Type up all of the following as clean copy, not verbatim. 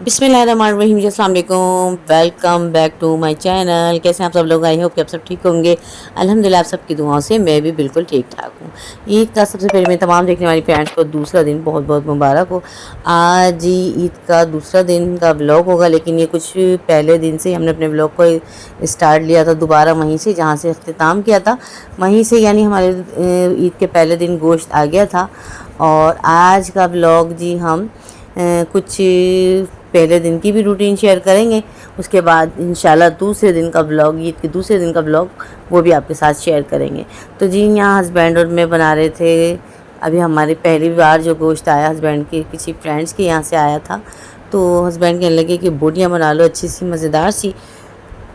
बिस्मिल्लाहिर्रहमानिर्रहीम, अस्सलाम वालेकुम। Welcome back to my channel. कैसे हैं आप सब लोग? आई होप कि आप सब ठीक होंगे। अल्हम्दुलिल्लाह आप सबकी दुआओं से मैं भी बिल्कुल ठीक ठाक हूँ। ईद का सबसे पहले मैं तमाम देखने वाली फ्रेंड्स को दूसरा दिन बहुत बहुत मुबारक हो। आज ही ईद का दूसरा दिन का व्लॉग होगा, लेकिन ये कुछ पहले दिन से हमने अपने व्लॉग को स्टार्ट लिया था दोबारा वहीं से जहाँ से अख्तिताम किया था, वहीं से, यानी हमारे ईद के पहले दिन गोश्त आ गया था। और आज का व्लॉग जी हम कुछ पहले दिन की भी रूटीन शेयर करेंगे, उसके बाद इंशाल्लाह दूसरे दिन का व्लॉग, ईद के दूसरे दिन का व्लॉग वो भी आपके साथ शेयर करेंगे। तो जी यहाँ हस्बैंड और मैं बना रहे थे। अभी हमारी पहली बार जो गोश्त आया हस्बैंड के किसी फ्रेंड्स के यहाँ से आया था, तो हस्बैंड कहने लगे कि बोटियाँ बना लो अच्छी सी मज़ेदार सी।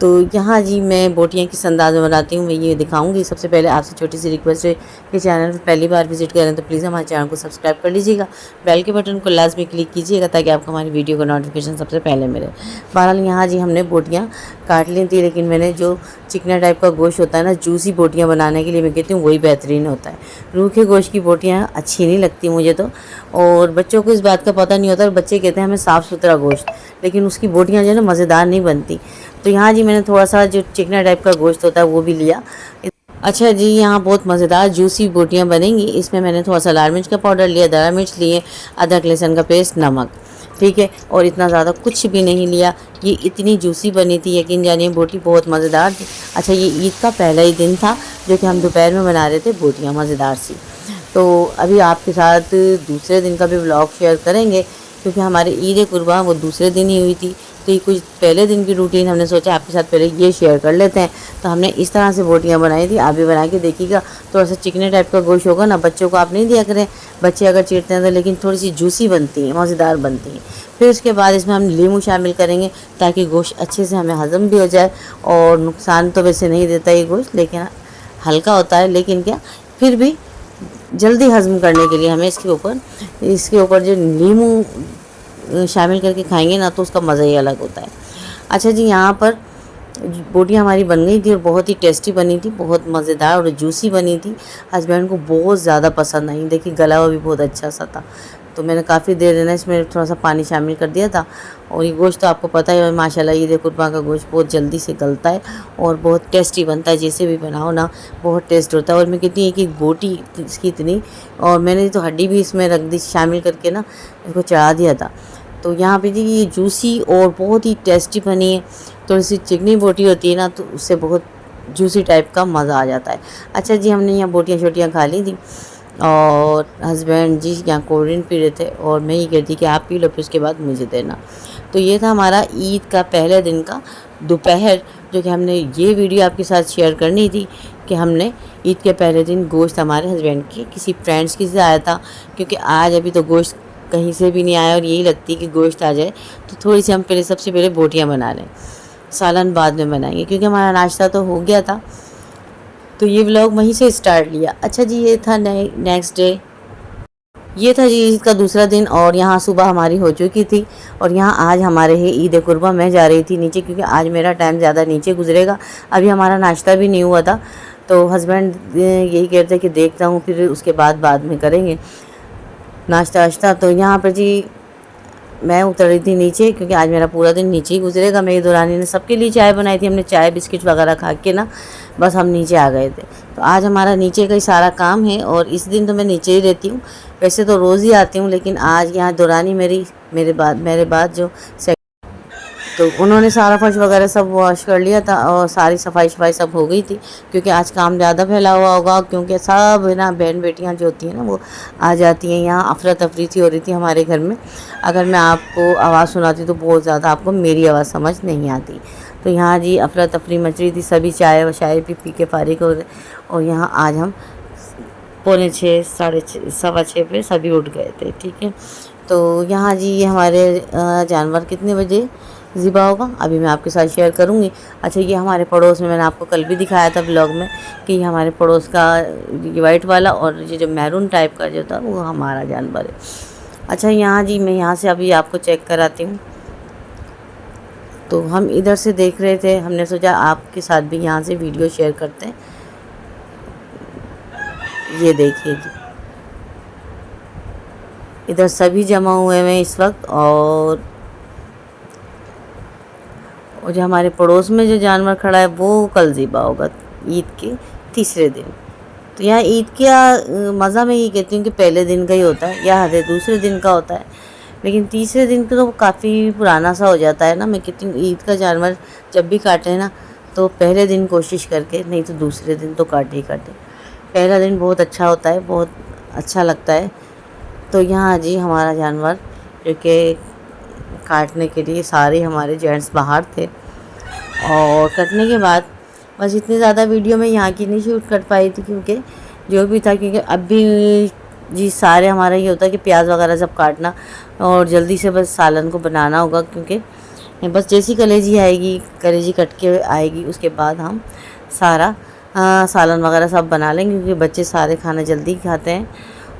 तो यहाँ जी मैं बोटियाँ किस अंदाज़ में बनाती हूँ मैं ये दिखाऊंगी। सबसे पहले आपसे छोटी सी रिक्वेस्ट है कि चैनल पर पहली बार विजिट करें तो प्लीज़ हमारे चैनल को सब्सक्राइब कर लीजिएगा, बेल के बटन को लाजमी क्लिक कीजिएगा ताकि आपको हमारी वीडियो का नोटिफिकेशन सबसे पहले मिले। बहरहाल यहाँ जी हमने बोटियाँ काट ली थी, लेकिन मैंने जो चिकना टाइप का गोश्त होता है ना, जूसी बोटियाँ बनाने के लिए मैं कहती हूँ वही बेहतरीन होता है। रूखे गोश्त की बोटियाँ अच्छी नहीं लगती मुझे तो, और बच्चों को इस बात का पता नहीं होता और बच्चे कहते हैं हमें साफ़ सुथरा गोश्त, लेकिन उसकी बोटियाँ जो है ना मज़ेदार नहीं बनती। तो यहाँ जी मैंने थोड़ा सा जो चिकना टाइप का गोश्त होता है वो भी लिया। अच्छा जी यहाँ बहुत मज़ेदार जूसी बोटियाँ बनेंगी। इसमें मैंने थोड़ा सा लाल मिर्च का पाउडर लिया, दरा मिर्च लिए, अदरक लहसुन का पेस्ट, नमक, ठीक है, और इतना ज़्यादा कुछ भी नहीं लिया। ये इतनी जूसी बनी थी, यकीन जानिए बोटी बहुत मज़ेदार थी। अच्छा ये ईद का पहला ही दिन था जो कि हम दोपहर में बना रहे थे बोटियाँ मज़ेदार सी। तो अभी आपके साथ दूसरे दिन का भी व्लॉग शेयर करेंगे, क्योंकि हमारी ईद कुर्बान वो दूसरे दिन ही हुई थी। तो ये कुछ पहले दिन की रूटीन हमने सोचा आपके साथ पहले ये शेयर कर लेते हैं। तो हमने इस तरह से बोटियाँ बनाई थी, आप भी बना के देखिएगा। थोड़ा सा चिकने टाइप का गोश्त होगा ना, बच्चों को आप नहीं दिया करें, बच्चे अगर चीरते हैं तो, लेकिन थोड़ी सी जूसी बनती हैं, मज़ेदार बनती हैं। फिर उसके बाद इसमें हम नींबू शामिल करेंगे ताकि गोश्त अच्छे से हमें हज़म भी हो जाए। और नुकसान तो वैसे नहीं देता ये गोश्त, लेकिन हल्का होता है, लेकिन क्या फिर भी जल्दी हज़म करने के लिए हमें इसके ऊपर जो नींबू शामिल करके खाएंगे ना तो उसका मज़ा ही अलग होता है। अच्छा जी यहाँ पर बोटियाँ हमारी बन गई थी और बहुत ही टेस्टी बनी थी, बहुत मज़ेदार और जूसी बनी थी। हस्बैंड को बहुत ज़्यादा पसंद आई। देखिए गला हुआ भी बहुत अच्छा सा था, तो मैंने काफ़ी देर ना इसमें थोड़ा सा पानी शामिल कर दिया था। और ये गोश्त तो आपको पता है माशाल्लाह ईद कुर्बान का गोश्त बहुत जल्दी से गलता है और बहुत टेस्टी बनता है। जैसे भी बनाओ ना बहुत टेस्ट होता है। और मैं कहती हूँ कि बोटी इसकी इतनी, और मैंने तो हड्डी भी इसमें रख दी शामिल करके ना, इसको चढ़ा दिया था। तो यहाँ पे जी ये जूसी और बहुत ही टेस्टी बनी है। थोड़ी सी चिकनी बोटी होती है ना तो उससे बहुत जूसी टाइप का मज़ा आ जाता है। अच्छा जी हमने यहाँ बोटियाँ छोटियाँ खा ली थी और हस्बैंड जी यहाँ कोल्ड ड्रिंक पी रहे थे और मैं ये कहती कि आप पी लो फिर उसके बाद मुझे देना। तो ये था हमारा ईद का पहले दिन का दोपहर, जो कि हमने ये वीडियो आपके साथ शेयर करनी थी कि हमने ईद के पहले दिन गोश्त हमारे हस्बैंड के किसी फ्रेंड्स की से आया था, क्योंकि आज अभी तो गोश्त कहीं से भी नहीं आया और यही लगती है कि गोश्त आ जाए तो थोड़ी सी हम पहले सबसे पहले बोटियाँ बना लें, सालन बाद में बनाएंगे, क्योंकि हमारा नाश्ता तो हो गया था। तो ये व्लॉग वहीं से स्टार्ट लिया। अच्छा जी ये था नेक्स्ट डे, ये था जी ईद का दूसरा दिन और यहाँ सुबह हमारी हो चुकी थी। और यहाँ आज हमारे है ईद कुर्बा। मैं जा रही थी नीचे क्योंकि आज मेरा टाइम ज़्यादा नीचे गुजरेगा। अभी हमारा नाश्ता भी नहीं हुआ था, तो हस्बैंड यही कहते हैं कि देखता हूँ फिर उसके बाद में करेंगे नाश्ता वाश्ता। तो यहाँ पर जी मैं उतर रही थी नीचे क्योंकि आज मेरा पूरा दिन नीचे ही गुजरेगा। मेरी दुरानी ने सबके लिए चाय बनाई थी, हमने चाय बिस्किट वगैरह खा के ना बस हम नीचे आ गए थे। तो आज हमारा नीचे का ही सारा काम है और इस दिन तो मैं नीचे ही रहती हूँ। वैसे तो रोज़ ही आती हूँ, लेकिन आज यहाँ दुरानी मेरे बाद जो तो उन्होंने सारा फर्श वगैरह सब वॉश कर लिया था और सारी सफाई सब हो गई थी, क्योंकि आज काम ज़्यादा फैला हुआ होगा, क्योंकि सब ना बहन बेटियां जो होती हैं ना वो आ जाती हैं। यहाँ अफरा तफरी सी हो रही थी हमारे घर में। अगर मैं आपको आवाज़ सुनाती तो बहुत ज़्यादा आपको मेरी आवाज़ समझ नहीं आती। तो यहाँ जी अफरा तफरी मच रही थी, सभी चाय व शाय पी के फारिग हो गए। और यहाँ आज हम 5:45 6:30 6:15 पे सभी उठ गए थे, ठीक है। तो यहाँ जी ये हमारे जानवर कितने बजे ज़िबा होगा अभी मैं आपके साथ शेयर करूँगी। अच्छा ये हमारे पड़ोस में, मैंने आपको कल भी दिखाया था ब्लॉग में कि ये हमारे पड़ोस का ये वाइट वाला और ये जो मैरून टाइप का जो था वो हमारा जानवर है। अच्छा यहाँ जी मैं यहाँ से अभी आपको चेक कराती हूँ। तो हम इधर से देख रहे थे, हमने सोचा आपके साथ भी यहाँ से वीडियो शेयर करते हैं। ये देखिए जी इधर सभी जमा हुए हैं इस वक्त। और और जो हमारे पड़ोस में जो जानवर खड़ा है वो कल ज़िबा होगा ईद के तीसरे दिन। तो यहाँ ईद का मज़ा मैं ये कहती हूँ कि पहले दिन का ही होता है या हर दूसरे दिन का होता है, लेकिन तीसरे दिन तो काफ़ी पुराना सा हो जाता है ना। मैं कहती हूँ ईद का जानवर जब भी काटे ना तो पहले दिन कोशिश करके, नहीं तो दूसरे दिन तो काटे ही काटे। पहला दिन बहुत अच्छा होता है, बहुत अच्छा लगता है। तो यहाँ जी हमारा जानवर जो कि काटने के लिए सारे हमारे जेंट्स बाहर थे, और कटने के बाद बस इतनी ज़्यादा वीडियो मैं यहाँ की नहीं शूट कर पाई थी क्योंकि जो भी था, क्योंकि अब भी जी सारे हमारा ये होता है कि प्याज वगैरह सब काटना और जल्दी से बस सालन को बनाना होगा, क्योंकि बस जैसी कलेजी आएगी, कलेजी कट के आएगी, उसके बाद हम सारा सालन वगैरह सब बना लेंगे, क्योंकि बच्चे सारे खाना जल्दी खाते हैं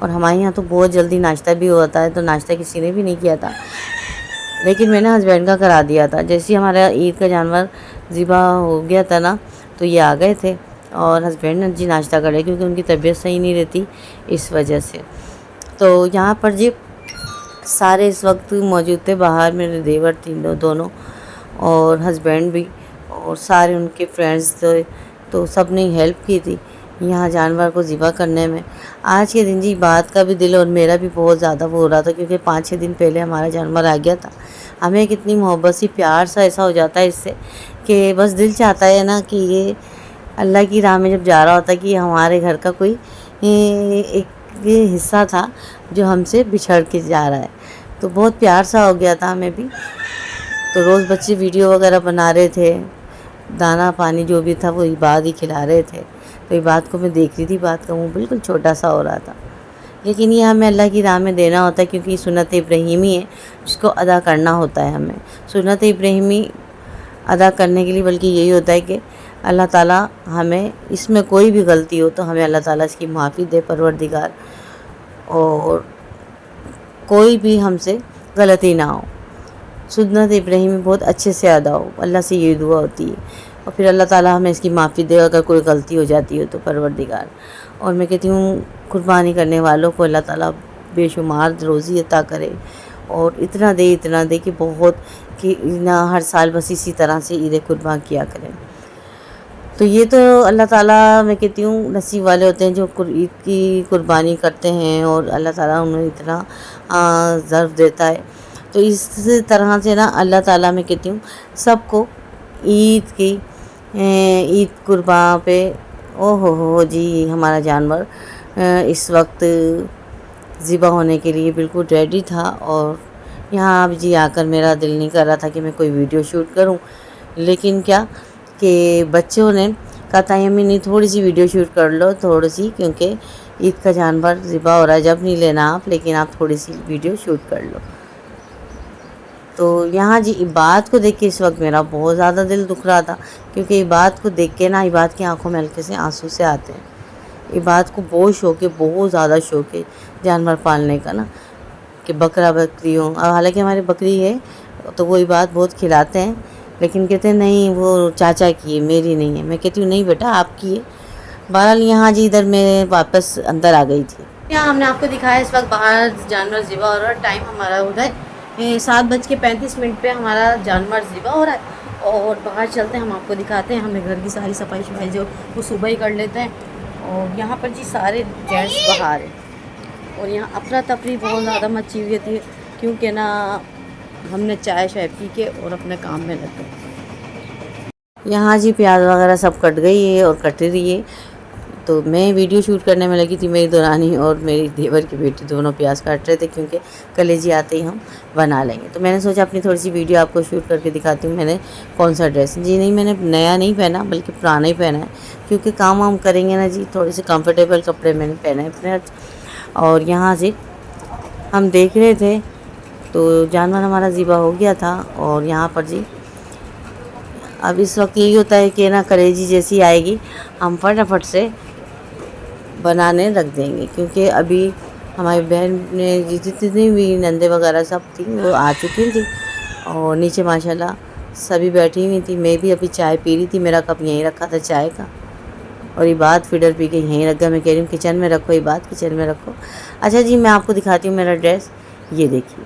और हमारे यहाँ तो बहुत जल्दी नाश्ता भी होता है। तो नाश्ता किसी ने भी नहीं किया था, लेकिन मैंने हस्बैंड का करा दिया था। जैसे ही हमारा ईद का जानवर ज़िबा हो गया था ना तो ये आ गए थे और हस्बैंड ने जी नाश्ता कर लिया, क्योंकि उनकी तबीयत सही नहीं रहती इस वजह से। तो यहाँ पर जी सारे इस वक्त मौजूद थे बाहर, मेरे देवर तीनों दोनों और हस्बैंड भी, और सारे उनके फ्रेंड्स थे। तो सब ने हेल्प की थी यहाँ जानवर को ज़िबा करने में। आज के दिन जी बात का भी दिल और मेरा भी बहुत ज़्यादा वो हो रहा था, क्योंकि 5-6 दिन पहले हमारा जानवर आ गया था। हमें कितनी मोहब्बत सी प्यार सा ऐसा हो जाता है इससे कि बस दिल चाहता है ना कि ये अल्लाह की राह में जब जा रहा होता है कि हमारे घर का कोई एक ये हिस्सा था जो हमसे बिछड़ के जा रहा है। तो बहुत प्यार सा हो गया था हमें भी। तो रोज़ बच्चे वीडियो वगैरह बना रहे थे, दाना पानी जो भी था वो इबाद ही खिला रहे थे। तो इबाद को मैं देख रही थी, इबाद का मुँह बिल्कुल छोटा सा हो रहा था। लेकिन ये हमें अल्लाह की राह में देना होता है, क्योंकि सुन्नत इब्राहीमी है जिसको अदा करना होता है। हमें सुन्नत इब्राहीमी अदा करने के लिए बल्कि यही होता है कि अल्लाह ताला हमें इसमें कोई भी गलती हो तो हमें अल्लाह ताला इसकी माफ़ी दे परवरदिगार, और कोई भी हमसे गलती ना हो, सुन्नत इब्राहीमी बहुत अच्छे से अदा हो। अल्लाह से यही दुआ होती है, और फिर अल्लाह ताला हमें इसकी माफ़ी दे अगर कोई गलती हो जाती हो तो परवरदिगार। और मैं कहती हूँ कुर्बानी करने वालों को अल्लाह ताला बेशुमार रोज़ी अता करे और इतना दे कि बहुत कि ना हर साल बस इसी तरह से ईद कुर्बान किया करें। तो ये तो अल्लाह ताला मैं कहती हूँ नसीब वाले होते हैं जो ईद की कुर्बानी करते हैं और अल्लाह ताला उन्हें इतना ज़र्फ़ देता है। तो इस तरह से ना अल्लाह ताला मैं कहती हूँ सबको ईद की ईद कुर्बान पे ओ हो जी हमारा जानवर इस वक्त ज़िबा होने के लिए बिल्कुल रेडी था। और यहाँ अब जी आकर मेरा दिल नहीं कर रहा था कि मैं कोई वीडियो शूट करूँ, लेकिन क्या कि बच्चों ने कहा था यम्मी नहीं थोड़ी सी वीडियो शूट कर लो, थोड़ी सी, क्योंकि ईद का जानवर ज़िबा हो रहा है, जब नहीं लेना आप, लेकिन आप थोड़ी सी वीडियो शूट कर लो। तो यहाँ जी इबाद को देख के इस वक्त मेरा बहुत ज़्यादा दिल दुख रहा था, क्योंकि इबाद को देख के ना इबाद की आंखों में हल्के से आंसू से आते हैं। इबाद को बहुत शौक़ है, बहुत ज़्यादा शौक़ है जानवर पालने का ना, कि बकरा बकरी हो। अब हालांकि हमारी बकरी है तो वो इबाद बहुत खिलाते हैं, लेकिन कहते हैं नहीं वो चाचा की है, मेरी नहीं है। मैं कहती हूँ नहीं बेटा आपकी है। बहरहाल यहाँ जी इधर मैं वापस अंदर आ गई थी। यहाँ हमने आपको दिखाया इस वक्त बाहर जानवर ज़िबा हो रहा है। टाइम हमारा हो रहा है 7:35 पे हमारा जानवर ज़िबा हो रहा है, और बाहर चलते हैं हम आपको दिखाते हैं। हमें घर की सारी सफाई शफाई जो वो सुबह ही कर लेते हैं। और यहाँ पर जी सारे जेंट्स बाहर हैं, और यहाँ अफरा तफरी बहुत ज़्यादा मची हुई थी, क्योंकि ना हमने चाय शाय पी के और अपने काम में लग गए। यहाँ जी प्याज वगैरह सब कट गई है और कट रही है। तो मैं वीडियो शूट करने में लगी थी, मेरी दुरानी और मेरी देवर की बेटी दोनों प्याज काट रहे थे, क्योंकि कलेजी आते ही हम बना लेंगे। तो मैंने सोचा अपनी थोड़ी सी वीडियो आपको शूट करके दिखाती हूँ। मैंने कौन सा ड्रेस, जी नहीं मैंने नया नहीं पहना बल्कि पुराना ही पहना है, क्योंकि काम वाम करेंगे ना जी, थोड़े से कंफर्टेबल कपड़े मैंने पहने हैं अपने। और यहाँ से हम देख रहे थे तो जानवर हमारा ज़िबा हो गया था। और यहाँ पर जी अब इस वक्त यही होता है कि ना कलेजी जैसी आएगी हम फटाफट से बनाने रख देंगे, क्योंकि अभी हमारी बहन ने जितनी भी नंदे वगैरह सब थी वो आ चुकी थी, और नीचे माशाल्लाह सभी बैठी हुई थी। मैं भी अभी चाय पी रही थी, मेरा कप यहीं रखा था चाय का, और इबाद फीडर पी के यहीं रख गया। मैं कह रही हूँ किचन में रखो इबाद, किचन में रखो। अच्छा जी मैं आपको दिखाती हूँ मेरा ड्रेस, ये देखिए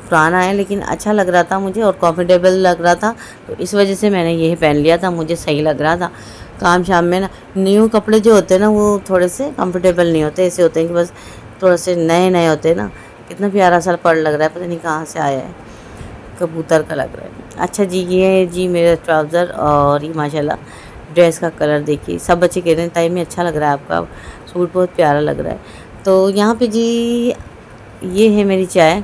पुराना है लेकिन अच्छा लग रहा था मुझे और कंफर्टेबल लग रहा था, तो इस वजह से मैंने यही पहन लिया था। मुझे सही लग रहा था। काम शाम में ना न्यू कपड़े जो होते हैं ना वो थोड़े से कंफर्टेबल नहीं होते, ऐसे होते हैं कि बस थोड़े से नए नए होते हैं ना। कितना प्यारा सा पर्ल लग रहा है, पता नहीं कहाँ से आया है, कबूतर का लग रहा है। अच्छा जी, ये है जी मेरा ट्राउज़र और ये माशाल्लाह ड्रेस का कलर देखिए। सब बच्चे कह रहे हैं ताई में अच्छा लग रहा है, आपका सूट बहुत प्यारा लग रहा है। तो यहाँ पे जी ये है मेरी चाय,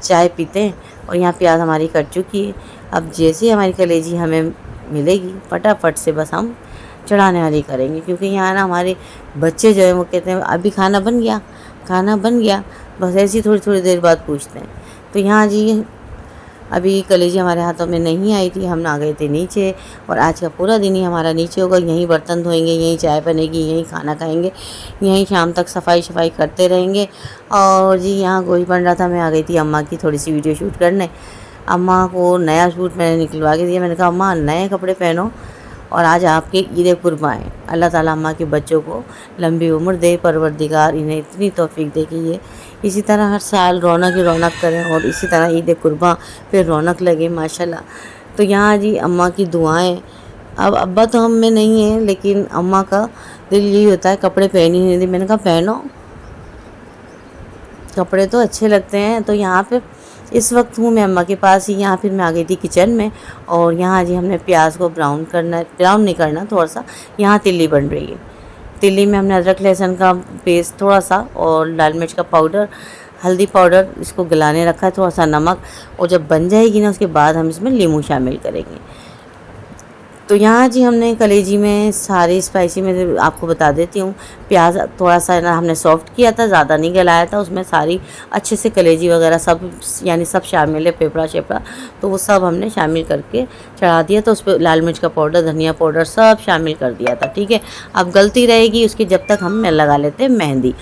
चाय पीते हैं। और यहाँ प्याज हमारी कट चुकी है। अब जैसे ही हमारी कलेजी हमें मिलेगी फटाफट से बस हम चढ़ाने वाली करेंगे, क्योंकि यहाँ ना हमारे बच्चे जो है वो कहते हैं अभी खाना बन गया, खाना बन गया, बस ऐसी थोड़ी थोड़ी देर बाद पूछते हैं। तो यहाँ जी अभी कलेजी हमारे हाथों में नहीं आई थी, हम आ गए थे नीचे। और आज का पूरा दिन ही हमारा नीचे होगा, यहीं बर्तन धोएंगे, यहीं चाय बनेगी, यहीं खाना खाएंगे, यहीं शाम तक सफाई करते रहेंगे। और जी यहाँ गोश्त बन रहा था, मैं आ गई थी अम्मा की थोड़ी सी वीडियो शूट करने। अम्मा को नया सूट मैंने निकलवा के दिया। मैंने कहा अम्मा नए कपड़े पहनो और आज आपके ईद कुर्बान है। अल्लाह ताला अम्मा के बच्चों को लंबी उम्र दे, परवरदिगार इन्हें इतनी तौफीक दे कि ये इसी तरह हर साल रौनक ही रौनक करें और इसी तरह ईद कुर्बान पे रौनक लगे माशाल्लाह। तो यहाँ जी अम्मा की दुआएं। अब अब्बा तो हम में नहीं है, लेकिन अम्मा का दिल यही होता है कपड़े पहन ही नहीं दी। मैंने कहा पहनो, कपड़े तो अच्छे लगते हैं। तो यहाँ पे इस वक्त हूँ मैं अम्मा के पास ही। यहाँ फिर मैं आ गई थी किचन में और यहाँ जी हमने प्याज को ब्राउन करना, ब्राउन नहीं करना थोड़ा सा। यहाँ तिल्ली बन रही है। तिल्ली में हमने अदरक लहसुन का पेस्ट थोड़ा सा और लाल मिर्च का पाउडर, हल्दी पाउडर, इसको गलाने रखा है, थोड़ा सा नमक। और जब बन जाएगी ना उसके बाद हम इसमें नींबू शामिल करेंगे। तो यहाँ जी हमने कलेजी में सारी स्पाइसी में आपको बता देती हूँ। प्याज थोड़ा सा ना हमने सॉफ्ट किया था, ज़्यादा नहीं गलाया था। उसमें सारी अच्छे से कलेजी वगैरह सब यानी सब शामिल है, पेपरा शेपड़ा, तो वो सब हमने शामिल करके चढ़ा दिया। तो उस पर लाल मिर्च का पाउडर, धनिया पाउडर सब शामिल कर दिया था। ठीक है, अब गलती रहेगी उसकी जब तक हम लगा लेते हैं मेहंदी।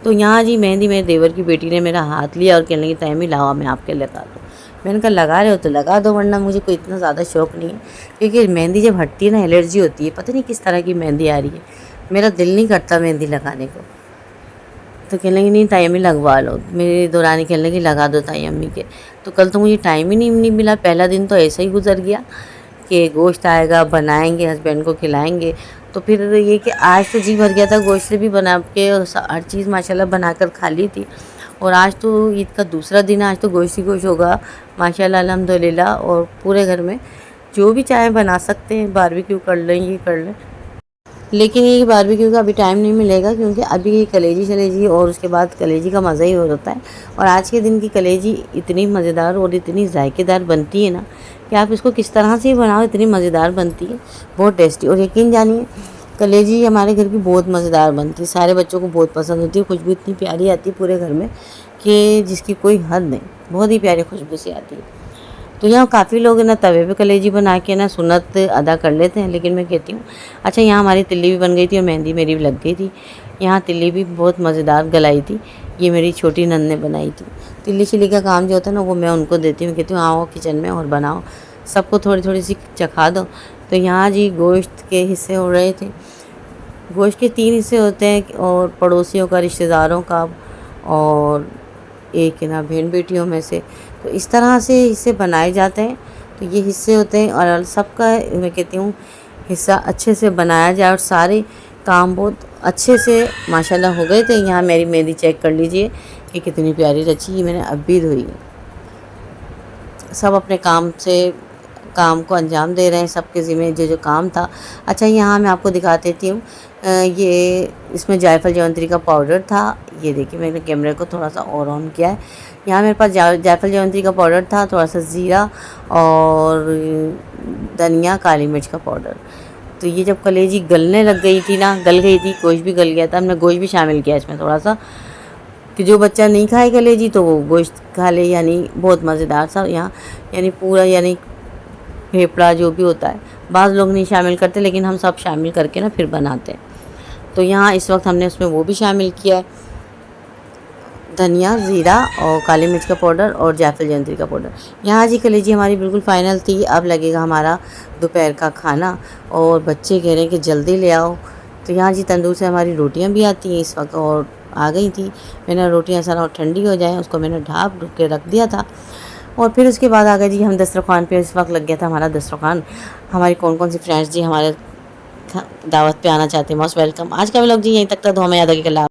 तो यहाँ जी मेहंदी मेरे देवर की बेटी ने मेरा हाथ लिया और कहने लगी टाइम ही लाओ मैं आपके लगा दूँ। मैंने कहा लगा रहे हो तो लगा दो, वरना मुझे कोई इतना ज़्यादा शौक़ नहीं है, क्योंकि मेहंदी जब हटती है ना एलर्जी होती है। पता नहीं किस तरह की मेहंदी आ रही है, मेरा दिल नहीं करता मेहंदी लगाने को। तो कहने लगी नहीं ताई अम्मी लगवा लो। मेरी दौरानी कहने लगी लगा दो ताई अम्मी के। तो कल तो मुझे टाइम ही नहीं मिला। पहला दिन तो ऐसा ही गुजर गया कि गोश्त आएगा, बनाएंगे, हस्बैंड को खिलाएंगे। तो फिर ये कि आज तो जी भर गया था गोश्त से भी बना के, और हर चीज़ माशाल्लाह बनाकर खा ली थी। और आज तो ईद का दूसरा दिन, आज तो गोश्त ही गोश्त होगा माशाल्लाह अल्हम्दुलिल्लाह। और पूरे घर में जो भी चाहे बना सकते हैं, बारबेक्यू कर लें, ये कर लें। लेकिन ये बारबेक्यू का अभी टाइम नहीं मिलेगा, क्योंकि अभी ये कलेजी चलेगी और उसके बाद कलेजी का मज़ा ही हो जाता है। और आज के दिन की कलेजी इतनी मज़ेदार और इतनी जायकेदार बनती है ना कि आप इसको किस तरह से बनाओ इतनी मज़ेदार बनती है, बहुत टेस्टी। और यकीन जानिए कलेजी हमारे घर की बहुत मज़ेदार बनती है, सारे बच्चों को बहुत पसंद होती है। खुशबू इतनी प्यारी आती है पूरे घर में कि जिसकी कोई हद नहीं, बहुत ही प्यारी खुशबू सी आती है। तो यहाँ काफ़ी लोग ना तवे पे कलेजी बना के ना सुन्नत अदा कर लेते हैं, लेकिन मैं कहती हूँ अच्छा यहाँ हमारी तिल्ली भी बन गई थी और मेहंदी मेरी भी लग गई थी। यहाँ तिल्ली भी बहुत मज़ेदार गलाई थी, ये मेरी छोटी नंद ने बनाई थी। तिल्ली छिली का काम जो होता है ना वो मैं उनको देती हूँ, कहती हूँ आओ किचन में और बनाओ, सबको थोड़ी थोड़ी सी चखा दो। तो यहाँ जी गोश्त के हिस्से हो रहे थे। गोश्त के 3 हिस्से होते हैं, और पड़ोसियों का, रिश्तेदारों का, और एक ना बहन बेटियों में से। तो इस तरह से हिस्से बनाए जाते हैं। तो ये हिस्से होते हैं और सबका मैं कहती हूँ हिस्सा अच्छे से बनाया जाए और सारे काम बहुत अच्छे से माशाल्लाह हो गए थे। यहाँ मेरी मेहंदी चेक कर लीजिए कि कितनी प्यारी रची, ये मैंने अब भी धोई है। सब अपने काम को अंजाम दे रहे हैं, सबके ज़िम्मे जो जो काम था। अच्छा यहाँ मैं आपको दिखा देती हूँ, ये इसमें जायफल जवंतरी का पाउडर था। ये देखिए मैंने कैमरे को थोड़ा सा और ऑन किया है। यहाँ मेरे पास जायफल जवंतरी का पाउडर था, थोड़ा सा ज़ीरा और धनिया, काली मिर्च का पाउडर। तो ये जब कलेजी गलने लग गई थी ना, गल गई थी, गोश्त भी गल गया था, हमने गोश्त भी शामिल किया इसमें थोड़ा सा, कि जो बच्चा नहीं खाए कलेजी तो वो गोश्त खा ले। यानी बहुत मज़ेदार सा यहाँ, यानी पूरा यानी फेफड़ा जो भी होता है, बाज़ लोग नहीं शामिल करते, लेकिन हम सब शामिल करके ना फिर बनाते हैं। तो यहाँ इस वक्त हमने उसमें वो भी शामिल किया है, धनिया, ज़ीरा और काली मिर्च का पाउडर और जायफल जवंतरी का पाउडर। यहाँ जी कलेजी हमारी बिल्कुल फ़ाइनल थी। अब लगेगा हमारा दोपहर का खाना, और बच्चे कह रहे हैं कि जल्दी ले आओ। तो यहाँ जी तंदूर से हमारी रोटियाँ भी आती हैं इस वक्त, और आ गई थी। मैंने रोटियां सारा ठंडी हो जाए उसको मैंने ढाप के रख दिया था। और फिर उसके बाद आ गए जी हम दस्तरखान पे। इस वक्त लग गया था हमारा दस्तरखान। हमारी कौन कौन सी फ्रेंड्स जी हमारे दावत पे आना चाहते हैं, मोस्ट वेलकम। आज का व्लॉग जी यहीं तक था। दुआ में याद रखिएगा।